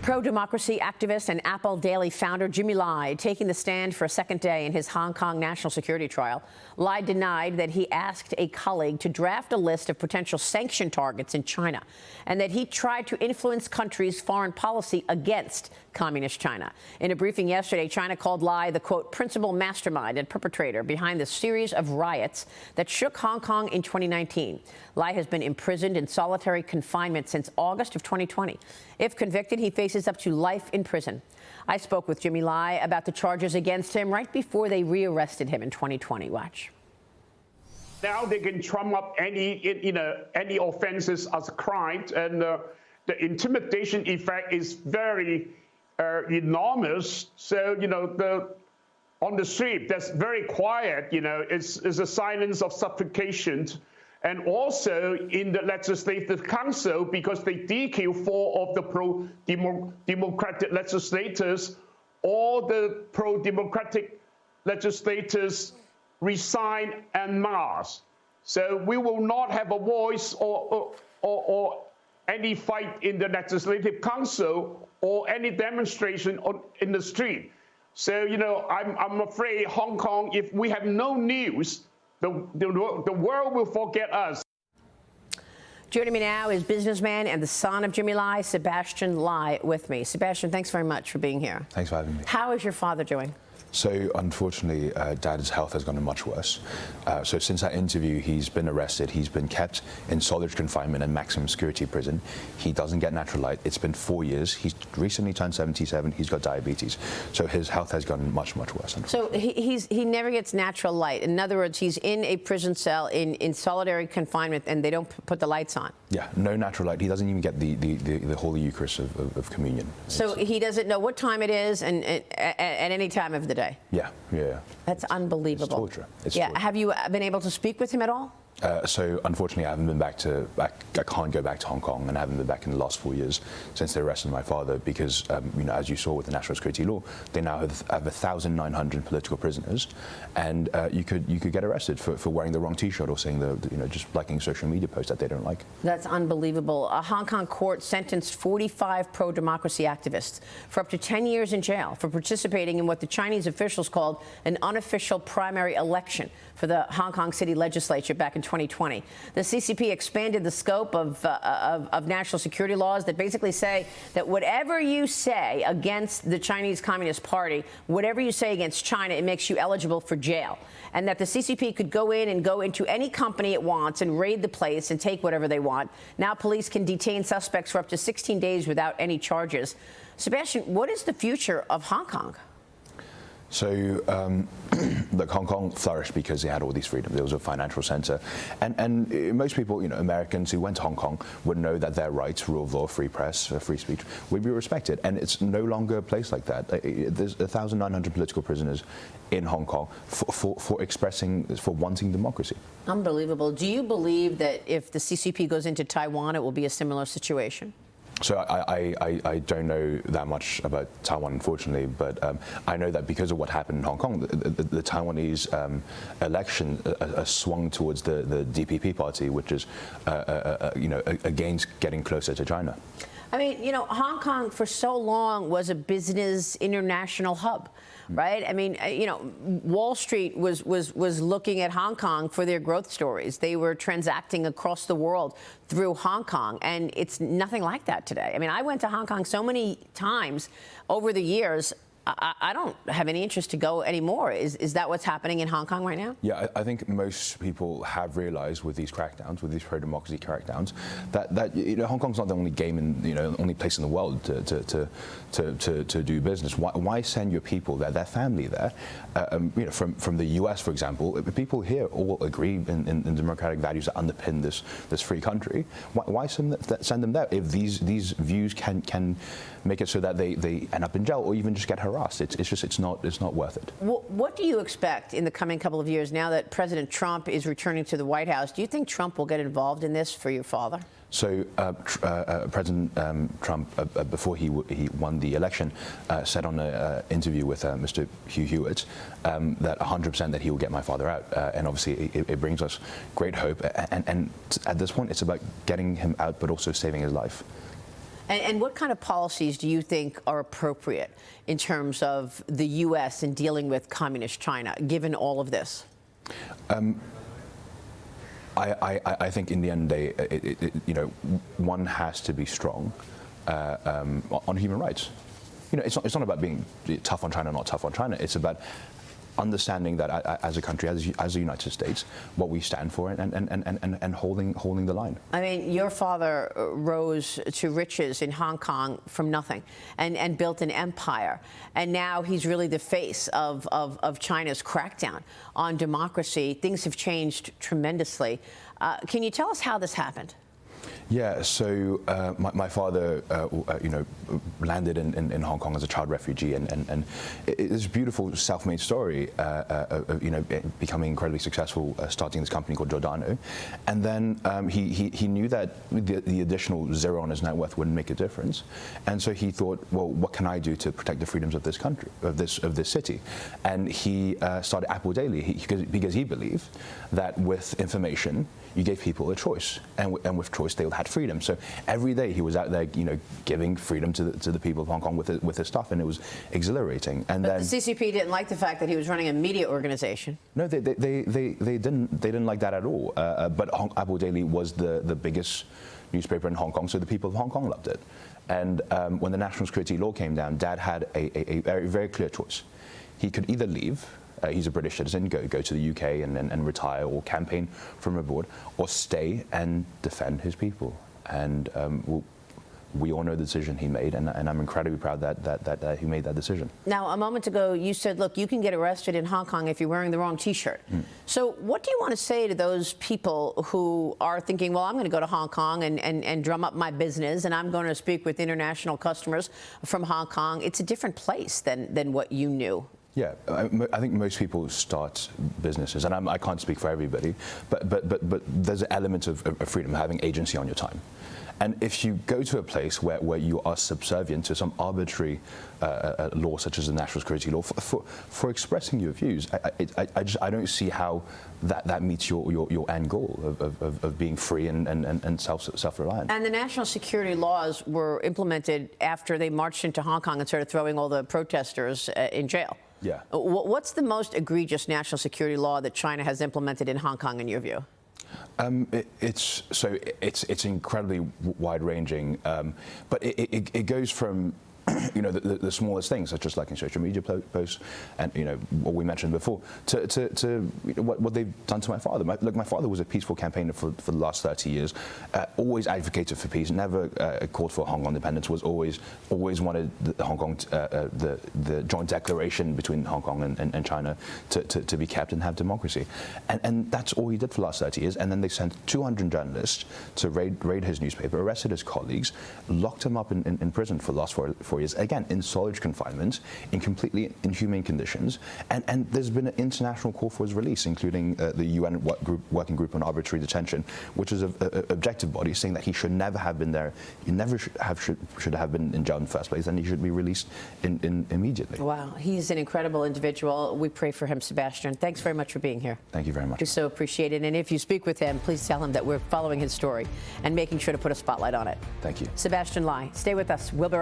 Pro-democracy activist and Apple Daily founder Jimmy Lai taking the stand for a second day in his Hong Kong national security trial. Lai denied that he asked a colleague to draft a list of potential sanction targets in China and that he tried to influence countries' foreign policy against communist China. In a briefing yesterday, China called Lai the, quote, principal mastermind and perpetrator behind the series of riots that shook Hong Kong in 2019. Lai has been imprisoned in solitary confinement since August of 2020. If convicted, he faces up to life in prison. I spoke with Jimmy Lai about the charges against him right before they rearrested him in 2020. Watch. Now they can trump up any offenses as crimes, and the intimidation effect is very enormous. So on the street that's very quiet. It's a silence of suffocation. And also in the Legislative Council, because they DQ 4 of the pro-democratic legislators, all the pro-democratic legislators resign en masse. So we will not have a voice or any fight in the Legislative Council or any demonstration in the street. So, I'm afraid Hong Kong, if we have no news, the world will forget us. Joining me now is businessman and the son of Jimmy Lai, Sebastien Lai, with me. Sebastien, thanks very much for being here. Thanks for having me. How is your father doing? So, unfortunately, Dad's health has gotten much worse. So since that interview, he's been arrested. He's been kept in solitary confinement and maximum security prison. He doesn't get natural light. It's been 4 years. He's recently turned 77. He's got diabetes. So his health has gotten much, much worse. So he never gets natural light. In other words, he's in a prison cell in solitary confinement, and they don't put the lights on. Yeah, no natural light. He doesn't even get the Holy Eucharist of communion. So he doesn't know what time it is and at any time of the day. Yeah. That's unbelievable. It's torture. It's yeah. torture. Have you been able to speak with him at all? So unfortunately, I haven't been back. I can't go back to Hong Kong, and I haven't been back in the last 4 years since they arrested my father. Because as you saw with the national security law, they now have 1,900 political prisoners, and you could get arrested for wearing the wrong T-shirt or saying just liking social media posts that they don't like. That's unbelievable. A Hong Kong court sentenced 45 pro-democracy activists for up to 10 years in jail for participating in what the Chinese officials called an unofficial primary election for the Hong Kong City Legislature back in 2020. The CCP expanded the scope of national security laws that basically say that whatever you say against the Chinese Communist Party, whatever you say against China, it makes you eligible for jail. And that the CCP could go into any company it wants and raid the place and take whatever they want. Now police can detain suspects for up to 16 days without any charges. Sebastien, what is the future of Hong Kong? So, look, Hong Kong flourished because they had all these freedoms. It was a financial center. And most people, Americans who went to Hong Kong would know that their rights, rule of law, free press, free speech, would be respected. And it's no longer a place like that. There's 1,900 political prisoners in Hong Kong for wanting democracy. Unbelievable. Do you believe that if the CCP goes into Taiwan, it will be a similar situation? So I don't know that much about Taiwan, unfortunately, but I know that because of what happened in Hong Kong, the Taiwanese election swung towards the DPP party, which is against getting closer to China. I mean, Hong Kong for so long was a business international hub, right? I mean, Wall Street was looking at Hong Kong for their growth stories. They were transacting across the world through Hong Kong, and it's nothing like that today. I mean, I went to Hong Kong so many times over the years. I don't have any interest to go anymore. Is that what's happening in Hong Kong right now? Yeah, I think most people have realized with these crackdowns, with these pro-democracy crackdowns, that Hong Kong's not the only game in only place in the world to do business. Why send your people there, their family there? From the U.S., for example, people here all agree in democratic values that underpin this free country. Why send them there if these views can make it so that they end up in jail or even just get harassed? It's not worth it. What do you expect in the coming couple of years now that President Trump is returning to the White House? Do you think Trump will get involved in this for your father? So President Trump, before he won the election, said on an interview with Mr. Hugh Hewitt that 100% that he will get my father out. And obviously it brings us great hope. And at this point, it's about getting him out, but also saving his life. And what kind of policies do you think are appropriate in terms of the U.S. in dealing with communist China, given all of this? I think in the end of the day, one has to be strong on human rights. It's not about being tough on China, not tough on China. It's about understanding that as a country, as the United States, what we stand for and holding the line. I mean, your father rose to riches in Hong Kong from nothing and built an empire. And now he's really the face of China's crackdown on democracy. Things have changed tremendously. Can you tell us how this happened? Yeah, so my father, landed in Hong Kong as a child refugee, and it's a beautiful self-made story of becoming incredibly successful, starting this company called Giordano, and then he knew that the additional zero on his net worth wouldn't make a difference, and so he thought, well, what can I do to protect the freedoms of this country, of this city, and he started Apple Daily because he believed that with information you gave people a choice, and with choice they had freedom. So every day he was out there, giving freedom to the people of Hong Kong with his stuff, and it was exhilarating. And but then the CCP didn't like the fact that he was running a media organization. No, they didn't like that at all. But Apple Daily was the biggest newspaper in Hong Kong, so the people of Hong Kong loved it. And when the national security law came down, Dad had a very, very clear choice. He could either leave. He's a British citizen, go to the UK and retire or campaign from abroad, or stay and defend his people. And we all know the decision he made, and I'm incredibly proud that he made that decision. Now, a moment ago, you said, look, you can get arrested in Hong Kong if you're wearing the wrong T-shirt. So what do you want to say to those people who are thinking, well, I'm going to go to Hong Kong and drum up my business, and I'm going to speak with international customers from Hong Kong? It's a different place than what you knew. Yeah, I think most people start businesses, and I can't speak for everybody, but there's an element of freedom, having agency on your time. And if you go to a place where you are subservient to some arbitrary law, such as the national security law, for expressing your views, I don't see how that meets your end goal of being free and self-reliant. And the national security laws were implemented after they marched into Hong Kong and started throwing all the protesters in jail. Yeah. What's the most egregious national security law that China has implemented in Hong Kong, in your view? It's incredibly wide-ranging, but it goes from the smallest things, such as liking social media posts, and what we mentioned before, to what they've done to my father. My father was a peaceful campaigner for the last 30 years, always advocated for peace, never called for Hong Kong independence, was always wanted the Hong Kong the joint declaration between Hong Kong and China to be kept and have democracy, and that's all he did for the last 30 years. And then they sent 200 journalists to raid his newspaper, arrested his colleagues, locked him up in prison for the last four years, again in solitary confinement, in completely inhumane conditions, and there's been an international call for his release, including the UN Working Group on Arbitrary Detention, which is an objective body saying that he should never have been there, he never should have been in jail in the first place, and he should be released immediately. Wow, he's an incredible individual. We pray for him, Sebastien. Thanks very much for being here. Thank you very much. We so appreciate it, and if you speak with him, please tell him that we're following his story and making sure to put a spotlight on it. Thank you. Sebastien Lai, stay with us. We'll be